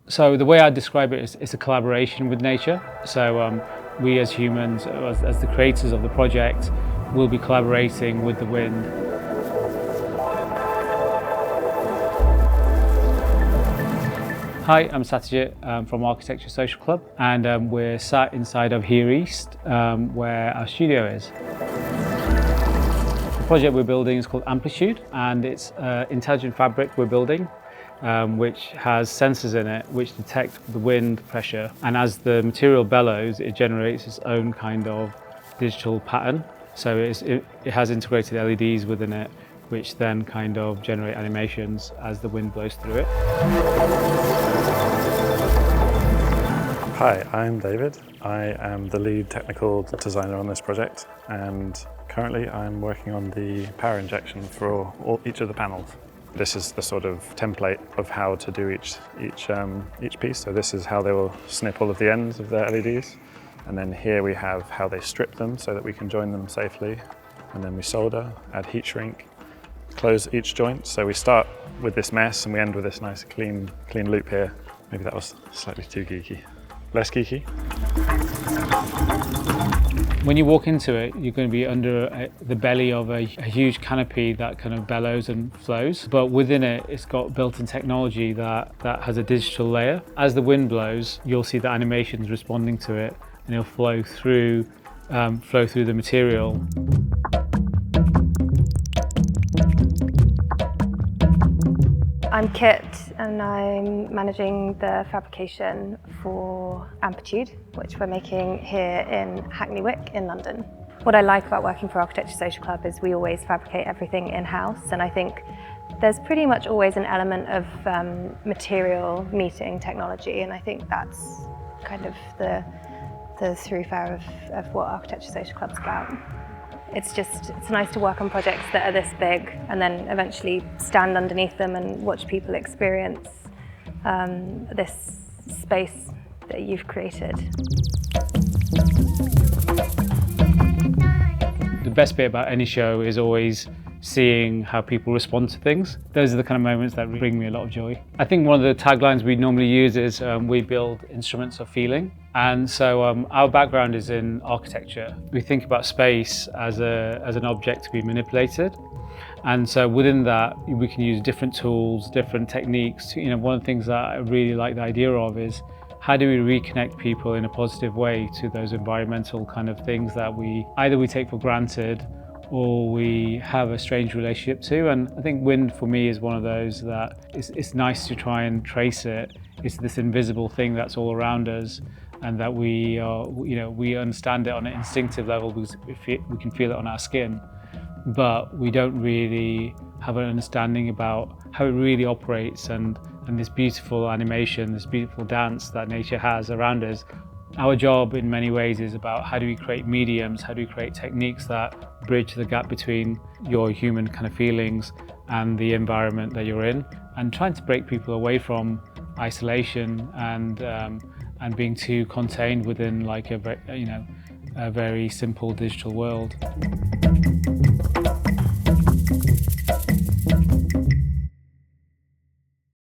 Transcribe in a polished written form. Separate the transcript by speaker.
Speaker 1: So the way I describe it is it's a collaboration with nature. So we as humans, as the creators of the project, will be collaborating with the wind. Hi, I'm Satyajit from Architecture Social Club, and we're sat inside of Here East, where our studio is. The project we're building is called Amplitude, and it's an intelligent fabric we're building, which has sensors in it which detect the wind pressure, and as the material bellows, it generates its own kind of digital pattern. So it has integrated LEDs within it, which then kind of generate animations as the wind blows through it.
Speaker 2: Hi, I'm David. I am the lead technical designer on this project, and currently I'm working on the power injection for each of the panels. This is the sort of template of how to do each piece. So this is how they will snip all of the ends of their LEDs. And then here we have how they strip them so that we can join them safely. And then we solder, add heat shrink, close each joint. So we start with this mess and we end with this nice clean loop here. Maybe that was slightly too geeky. Less geeky.
Speaker 1: When you walk into it, you're going to be under the belly of a huge canopy that kind of bellows and flows. But within it, it's got built-in technology that has a digital layer. As the wind blows, you'll see the animations responding to it, and it'll flow through the material.
Speaker 3: I'm Kit, and I'm managing the fabrication for Amplitude, which we're making here in Hackney Wick in London. What I like about working for Architecture Social Club is we always fabricate everything in-house, and I think there's pretty much always an element of material meeting technology, and I think that's kind of the thoroughfare of what Architecture Social Club's about. It's nice to work on projects that are this big and then eventually stand underneath them and watch people experience this space that you've created.
Speaker 1: The best bit about any show is always seeing how people respond to things. Those are the kind of moments that bring me a lot of joy. I think one of the taglines we normally use is we build instruments of feeling. And so our background is in architecture. We think about space as an object to be manipulated. And so within that, we can use different tools, different techniques. You know, one of the things that I really like the idea of is how do we reconnect people in a positive way to those environmental kind of things that either we take for granted or we have a strange relationship to. And I think wind for me is one of those that it's nice to try and trace it. It's this invisible thing that's all around us, and that we understand it on an instinctive level because we can feel it on our skin, but we don't really have an understanding about how it really operates and this beautiful animation, this beautiful dance that nature has around us. Our job in many ways is about how do we create mediums, how do we create techniques that bridge the gap between your human kind of feelings and the environment that you're in, and trying to break people away from isolation and being too contained within like a very simple digital world.